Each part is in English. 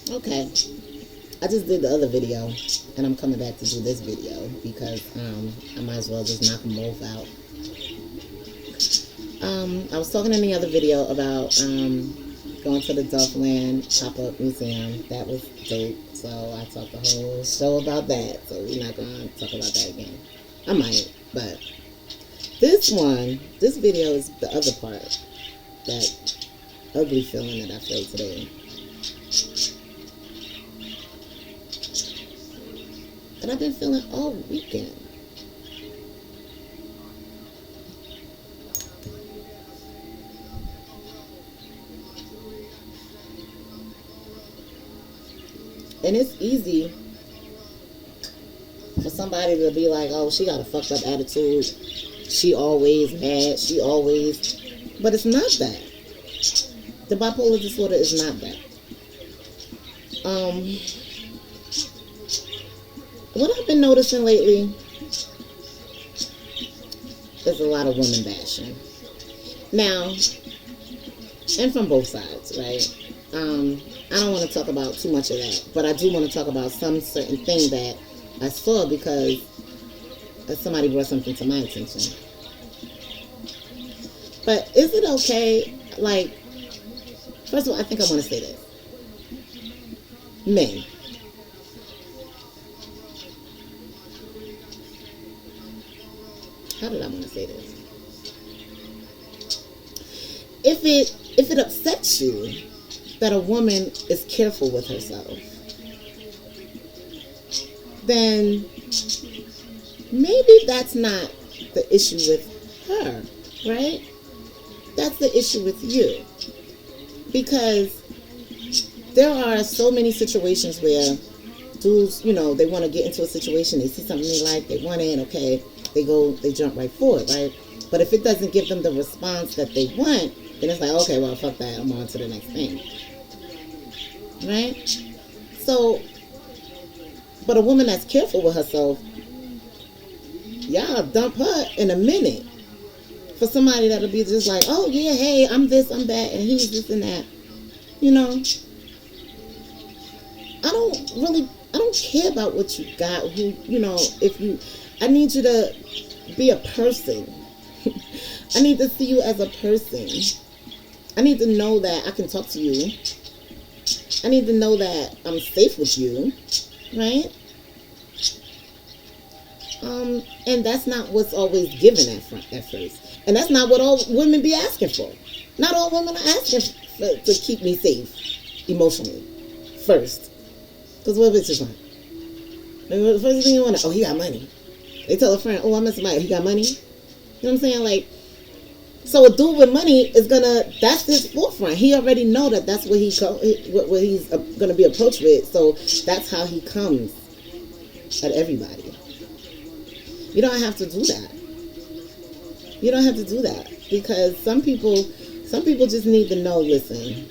Okay. I just did the other video, and I'm coming back to do this video because I might as well just knock them both out. I was talking in the other video about going to the Duffland pop-up museum. That was dope. So I talked the whole show about that. So we're not going to talk about that again. I might, but this video is the other part. That ugly feeling that I feel today. That I've been feeling all weekend. And it's easy for somebody to be like, oh, she got a fucked up attitude. She always mad. She always... But it's not that. The bipolar disorder is not that. What I've been noticing lately is a lot of women bashing. Now, and from both sides, right? I don't want to talk about too much of that, but I do want to talk about some certain thing that I saw because somebody brought something to my attention. But is it okay? Like, first of all, I think I want to say this. Men. How did I want to say this? If it upsets you that a woman is careful with herself, then maybe that's not the issue with her, right? That's the issue with you. Because there are so many situations where dudes, you know, they want to get into a situation, they see something they like, they want it, okay, they jump right for it, right? But if it doesn't give them the response that they want, then it's like, okay, well, fuck that, I'm on to the next thing. Right? So, but a woman that's careful with herself, y'all dump her in a minute for somebody that'll be just like, oh yeah, hey, I'm this, I'm that, and he's this and that. You know? I don't care about what you got, who, you know, I need you to be a person. I need to see you as a person. I need to know that I can talk to you. I need to know that I'm safe with you, right? And that's not what's always given at first. And that's not what all women be asking for. Not all women are asking to keep me safe emotionally first. Because what bitches want? The first thing you want to, oh, he got money. They tell a friend, oh, I met somebody, he got money. You know what I'm saying? Like, so a dude with money is that's his forefront. He already know that that's what he's gonna be approached with. So that's how he comes at everybody. You don't have to do that. You don't have to do that because some people just need to know. Listen,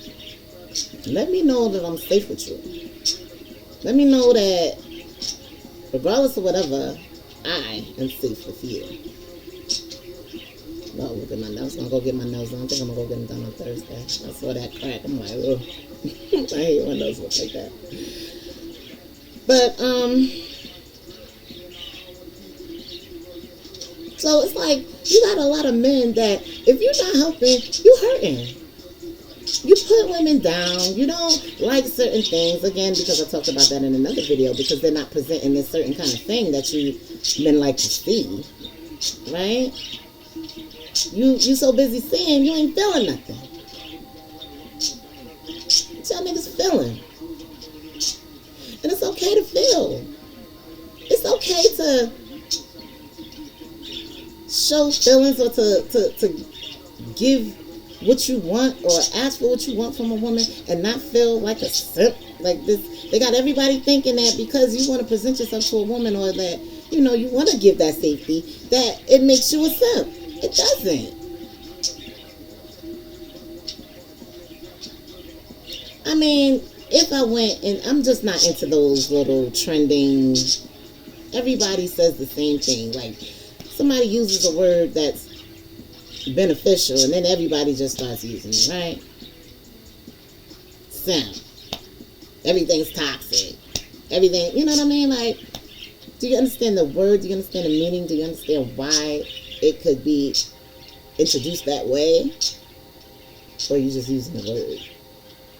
let me know that I'm safe with you. Let me know that regardless of whatever, I am safe with you. Oh, look at my nails. I'm going to go get my nails done. I think I'm going to go get them done on Thursday. I saw that crack. I'm like, oh. I hate when those look like that. But, so it's like, you got a lot of men that, if you're not helping, you hurting. You put women down. You don't like certain things. Again, because I talked about that in another video, because they're not presenting this certain kind of thing that you men like to see. Right? You so busy saying you ain't feeling nothing. What y'all niggas feeling? And it's okay to feel. It's okay to show feelings or to give what you want or ask for what you want from a woman and not feel like a simp. Like this, they got everybody thinking that because you want to present yourself to a woman or that, you know, you want to give that safety, that it makes you a simp. It doesn't. I mean, if I went, and I'm just not into those little trending, everybody says the same thing. Like, somebody uses a word that's beneficial, and then everybody just starts using it, right? Simp. everything's toxic. Everything, you know what I mean? Like, do you understand the word? Do you understand the meaning? Do you understand why it could be introduced that way? Or are you just using the word?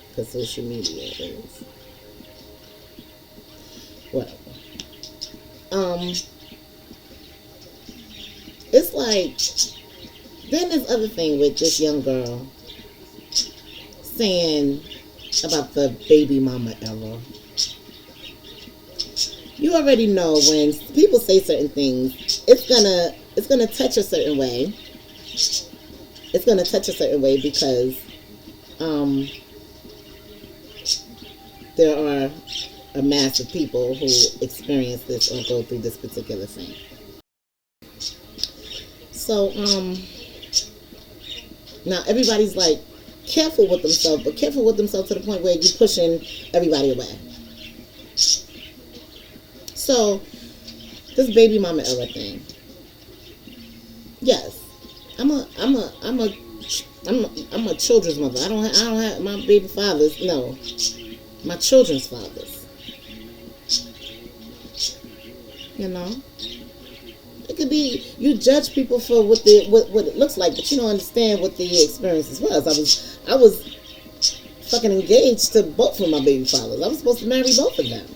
Because social media is whatever. It's like, then this other thing with this young girl saying about the baby mama era. You already know when people say certain things, it's gonna touch a certain way. It's gonna touch a certain way because there are a mass of people who experience this or go through this particular thing. So now everybody's like careful with themselves, but careful with themselves to the point where you're pushing everybody away. So, this baby mama era thing. Yes, I'm a children's mother. I don't have my baby fathers. No, my children's fathers. You know, it could be you judge people for what it looks like, but you don't understand what the experiences was. I was fucking engaged to both of my baby fathers. I was supposed to marry both of them.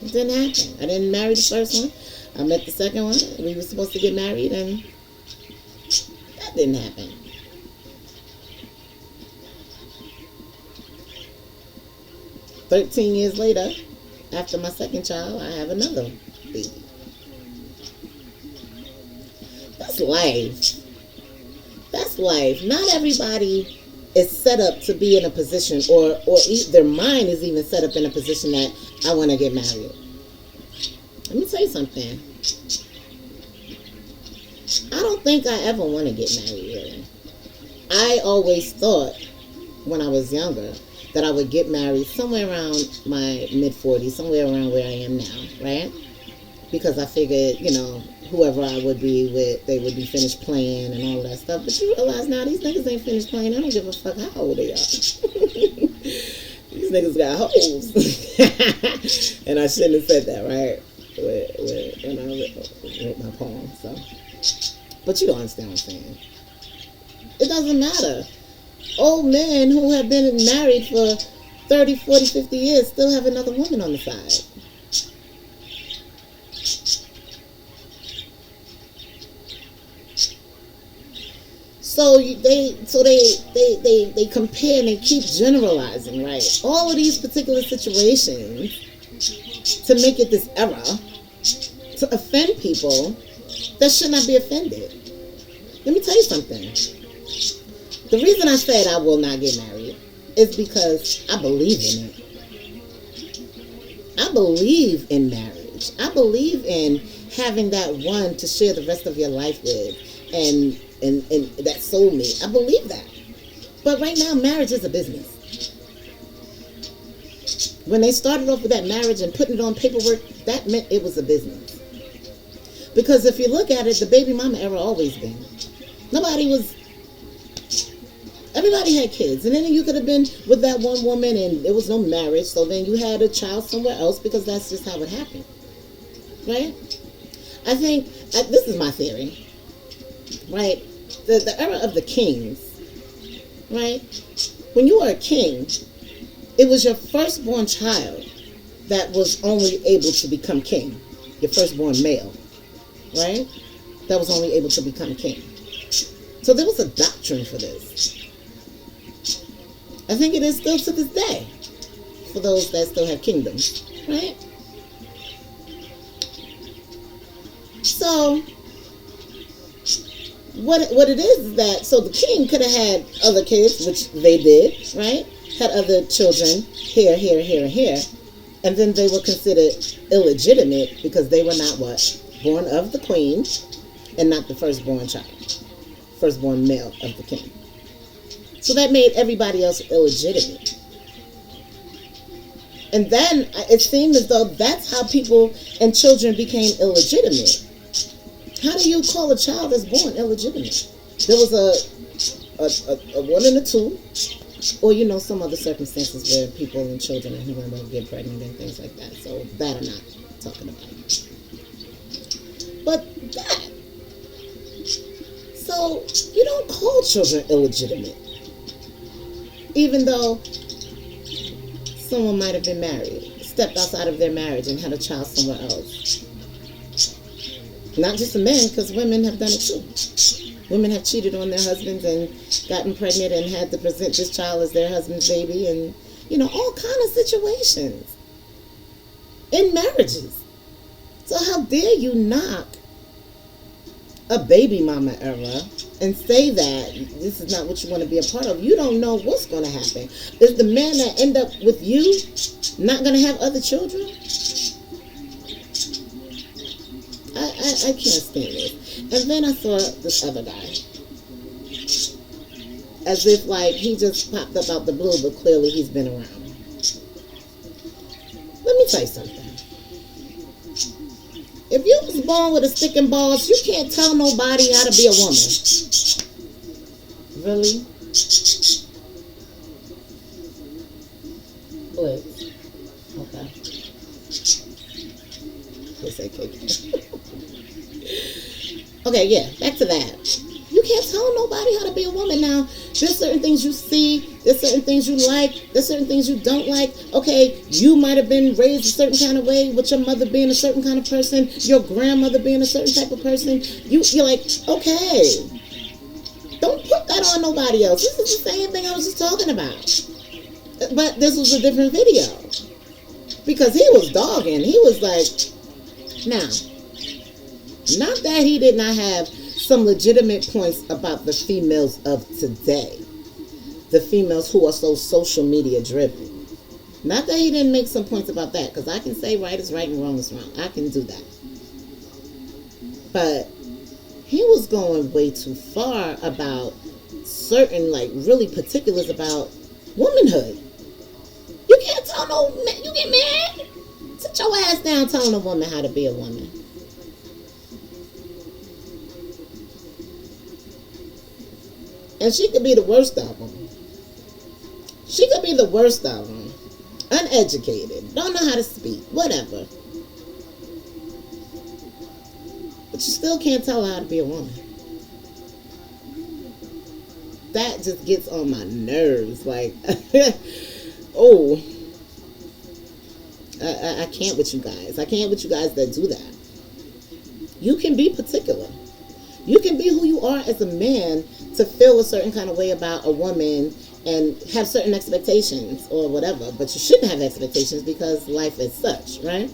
It didn't happen. I didn't marry the first one. I met the second one. We were supposed to get married, and that didn't happen. $13 years later, after my second child, I have another baby. That's life. That's life. Not everybody is set up to be in a position, or their mind is even set up in a position that I want to get married. Let me tell you something. I don't think I ever want to get married, really. I always thought when I was younger that I would get married somewhere around my mid-40s, somewhere around where I am now, right? Because I figured, you know, whoever I would be with, they would be finished playing and all of that stuff. But you realize now these niggas ain't finished playing. I don't give a fuck how old they are. These niggas got hoes. And I shouldn't have said that, right? When I wrote my poem. So, but you don't understand what I'm saying. It doesn't matter. Old men who have been married for 30, 40, 50 years still have another woman on the side. So they compare and they keep generalizing, right? All of these particular situations to make it this era to offend people that should not be offended. Let me tell you something. The reason I said I will not get married is because I believe in it. I believe in marriage. I believe in having that one to share the rest of your life with, and that soulmate. I believe that. But right now, marriage is a business. When they started off with that marriage and putting it on paperwork, that meant it was a business. Because if you look at it, the baby mama era always been. Everybody had kids. And then you could have been with that one woman and there was no marriage. So then you had a child somewhere else because that's just how it happened. Right? I think, this is my theory. Right? The era of the kings. Right? When you were a king, it was your firstborn child that was only able to become king. Your firstborn male. Right? That was only able to become king. So there was a doctrine for this. I think it is still to this day for those that still have kingdoms, right? So what it is that, so the king could have had other kids, which they did, right? Had other children here, and then they were considered illegitimate because they were not what? Born of the queen and not the firstborn child, firstborn male of the king. So that made everybody else illegitimate. And then it seemed as though that's how people and children became illegitimate. How do you call a child that's born illegitimate? There was a 1 and a 2, Or, you know, some other circumstances where people and children and women get pregnant and things like that. So that I'm not talking about. But that. So you don't call children illegitimate. Even though someone might have been married, stepped outside of their marriage and had a child somewhere else. Not just the men, because women have done it too. Women have cheated on their husbands and gotten pregnant and had to present this child as their husband's baby, and, you know, all kind of situations in marriages. So how dare you knock a baby mama era and say that this is not what you want to be a part of? You don't know what's going to happen. Is the man that end up with you not going to have other children? I can't stand it. And then I saw this other guy. As if like he just popped up out the blue, but clearly he's been around. Let me tell you something. If you was born with a stick and balls, you can't tell nobody how to be a woman. Really? Blitz. Okay. Yes, I Okay, yeah, back to that. You can't tell nobody how to be a woman. Now, there's certain things you see, there's certain things you like, there's certain things you don't like. Okay, you might have been raised a certain kind of way, with your mother being a certain kind of person, your grandmother being a certain type of person. You're like, okay, don't put that on nobody else. This is the same thing I was just talking about. But this was a different video. Because he was dogging. He was like, now, not that he did not have some legitimate points about the females of today. The females who are so social media driven. Not that he didn't make some points about that, because I can say right is right and wrong is wrong. I can do that. But he was going way too far about certain, like, really particulars about womanhood. You can't tell no man, you get mad? Sit your ass down telling a woman how to be a woman. And she could be the worst of them. She could be the worst of them. Uneducated. Don't know how to speak. Whatever. But you still can't tell her how to be a woman. That just gets on my nerves. Like, oh. I can't with you guys. I can't with you guys that do that. You can be particular. You can be who you are as a man to feel a certain kind of way about a woman and have certain expectations or whatever. But you shouldn't have expectations because life is such, right?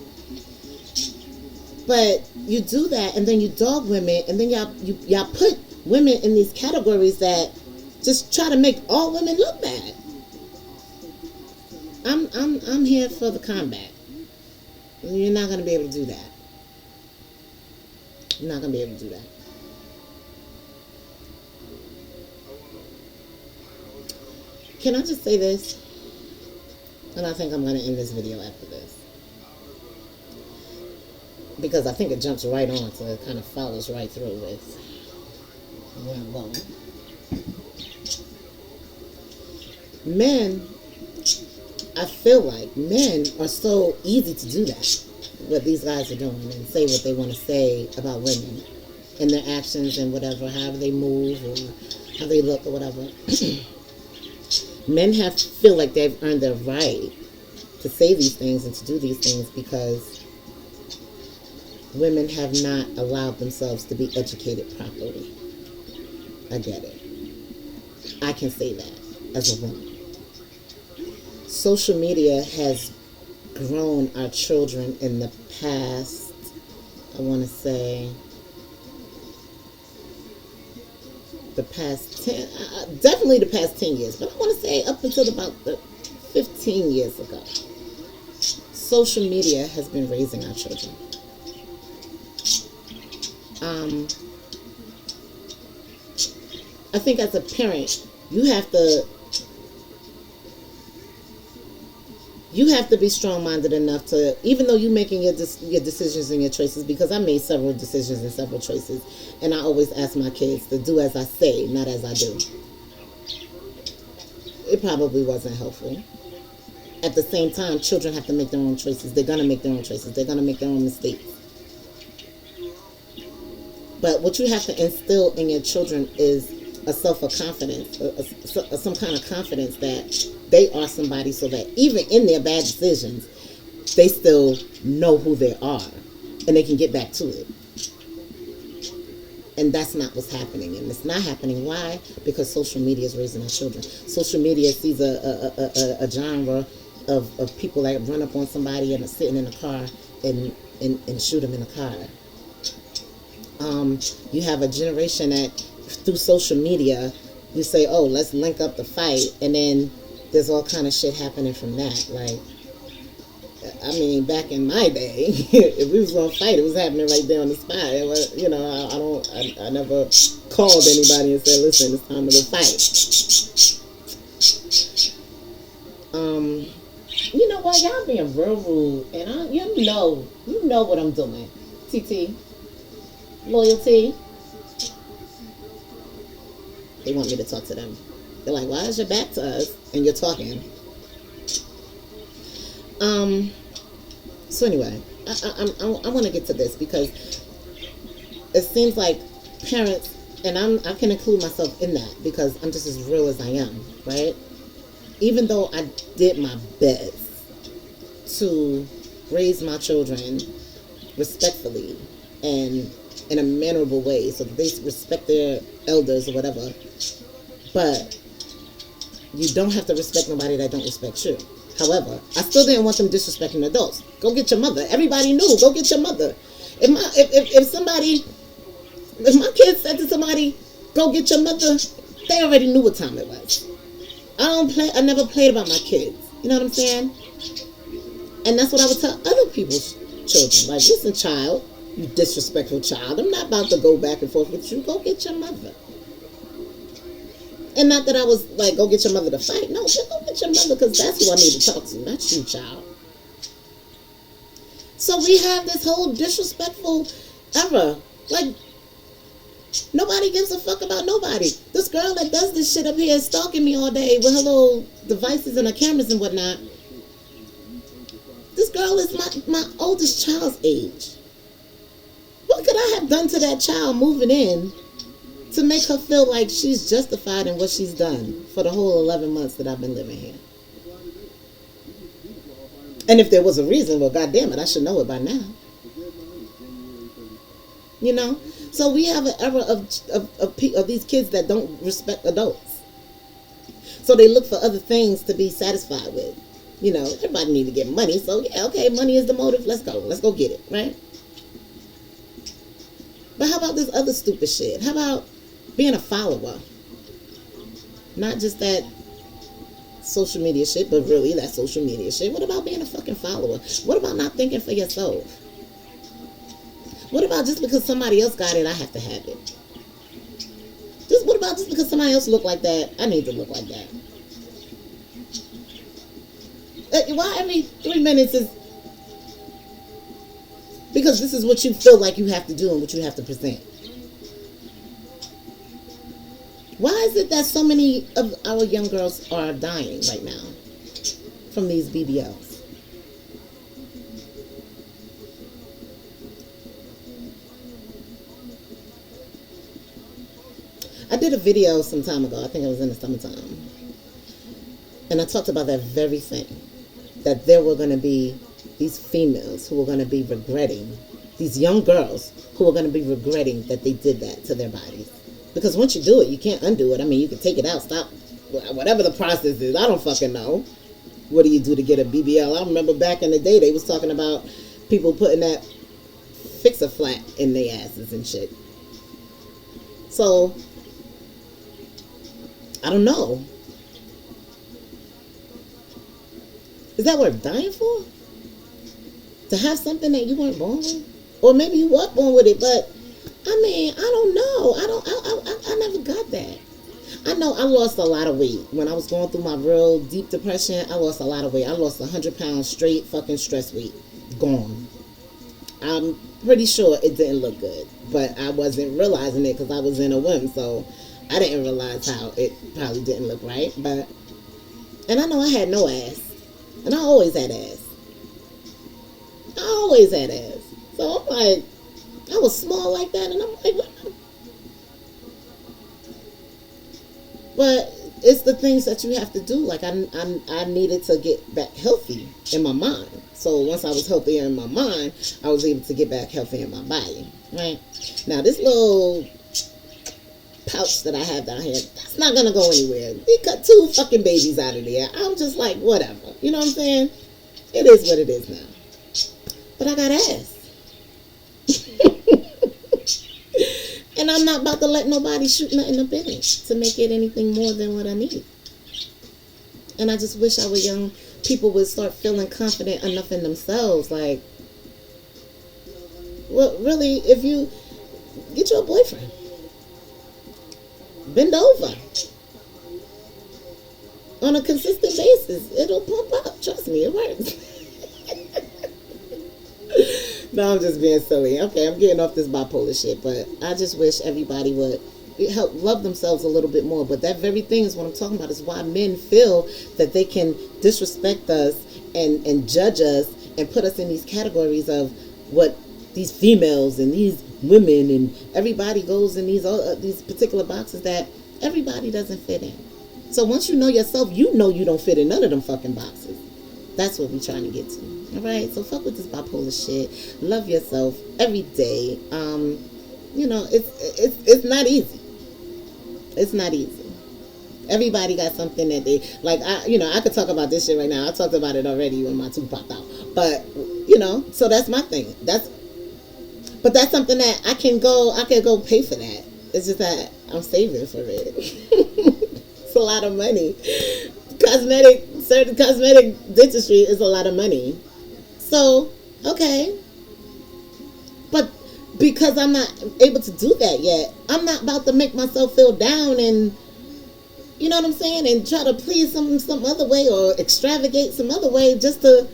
But you do that and then you dog women and then y'all put women in these categories that just try to make all women look bad. I'm here for the combat. You're not going to be able to do that. You're not going to be able to do that. Can I just say this? And I think I'm going to end this video after this. Because I think it jumps right on, so it kind of follows right through with where I'm going. Men, I feel like men are so easy to do that, what these guys are doing, and say what they want to say about women and their actions and whatever, however they move or how they look or whatever. Men feel like they've earned their right to say these things and to do these things because women have not allowed themselves to be educated properly. I get it. I can say that as a woman. Social media has grown our children in the past, I want to say, the past 10, definitely the past 10 years, but I want to say up until about the 15 years ago. Social media has been raising our children. I think as a parent, you have to be strong-minded enough to, even though you're making your decisions and your choices, because I made several decisions and several choices, and I always ask my kids to do as I say, not as I do. it probably wasn't helpful. At the same time, children have to make their own choices. They're going to make their own choices. They're going to make their own mistakes. But what you have to instill in your children is a confidence, some kind of confidence that they are somebody, so that even in their bad decisions, they still know who they are and they can get back to it. And that's not what's happening. And it's not happening. Why? Because social media is raising our children. Social media sees a genre of people that run up on somebody and are sitting in a car and shoot them in a car. You have a generation that through social media, you say, oh, let's link up the fight. And then there's all kind of shit happening from that. Like, I mean, back in my day, if we was gonna fight, it was happening right there on the spot. It was, you know, I never called anybody and said, "Listen, it's time to go fight." You know what? Y'all being real rude, and you know what I'm doing. TT, loyalty. They want me to talk to them. They're like, "Why is your back to us and you're talking?" So anyway, I want to get to this because it seems like parents, and I can include myself in that because I'm just as real as I am, right? Even though I did my best to raise my children respectfully and in a mannerable way so that they respect their elders or whatever, but you don't have to respect nobody that don't respect you. However, I still didn't want them disrespecting adults. Go get your mother. Everybody knew. Go get your mother. If my kids said to somebody, go get your mother, they already knew what time it was. I never played about my kids. You know what I'm saying? And that's what I would tell other people's children. Like, listen, child, you disrespectful child, I'm not about to go back and forth with you. Go get your mother. And not that I was like, go get your mother to fight. No, just go get your mother because that's who I need to talk to. Not you, child. So we have this whole disrespectful era. Like, nobody gives a fuck about nobody. This girl that does this shit up here is stalking me all day with her little devices and her cameras and whatnot. This girl is my oldest child's age. What could I have done to that child moving in to make her feel like she's justified in what she's done for the whole 11 months that I've been living here? And if there was a reason, well, goddamn it, I should know it by now. You know? So we have an era of these kids that don't respect adults. So they look for other things to be satisfied with. You know, everybody need to get money. So, yeah, okay, money is the motive. Let's go. Let's go get it, right? But how about this other stupid shit? How about being a follower? Not just that social media shit, but really that social media shit. What about being a fucking follower? What about not thinking for yourself? What about just because somebody else got it, I have to have it? What about just because somebody else look like that, I need to look like that? Why every 3 minutes is... Because this is what you feel like you have to do and what you have to present. Why is it that so many of our young girls are dying right now from these BBLs? I did a video some time ago. I think it was in the summertime. And I talked about that very thing. That there were going to be these females who were going to be regretting, these young girls who were going to be regretting that they did that to their bodies. Because once you do it, you can't undo it. I mean, you can take it out, stop, whatever the process is. I don't fucking know. What do you do to get a BBL? I remember back in the day, they was talking about people putting that fix-a-flat in their asses and shit. So, I don't know. Is that worth dying for? To have something that you weren't born with? Or maybe you were born with it, but I mean, I don't know. I never got that. I know I lost a lot of weight. When I was going through my real deep depression, I lost a lot of weight. I lost 100 pounds straight fucking stress weight. Gone. I'm pretty sure it didn't look good, but I wasn't realizing it because I was in a whim, so I didn't realize how it probably didn't look right, but And I know I had no ass. And I always had ass. I always had ass. So I'm like, I was small like that, and I'm like, what? But it's the things that you have to do. Like I needed to get back healthy in my mind. So once I was healthy in my mind, I was able to get back healthy in my body. Right now, this little pouch that I have down here, that's not gonna go anywhere. We cut 2 fucking babies out of there. I'm just like, whatever. You know what I'm saying? It is what it is now. But I got ass. And I'm not about to let nobody shoot nothing up in it to make it anything more than what I need. And I just wish our young people would start feeling confident enough in themselves. Like, well, really, if you get you a boyfriend, bend over on a consistent basis. It'll pump up. Trust me, it works. No, I'm just being silly. Okay, I'm getting off this bipolar shit, but I just wish everybody would help love themselves a little bit more. But that very thing is what I'm talking about, is why men feel that they can disrespect us and judge us and put us in these categories of what these females and these women, and everybody goes in these particular boxes that everybody doesn't fit in. So once you know yourself, you know you don't fit in none of them fucking boxes. That's what we're trying to get to. All right, so fuck with this bipolar shit. Love yourself every day. You know, it's not easy. It's not easy. Everybody got something that they like. I could talk about this shit right now. I talked about it already when my tooth popped out. But so that's my thing. That's something that I can go pay for that. It's just that I'm saving for it. It's a lot of money. Certain cosmetic dentistry is a lot of money. So, okay. But because I'm not able to do that yet, I'm not about to make myself feel down and, you know what I'm saying, and try to please some other way or extravagate some other way just to,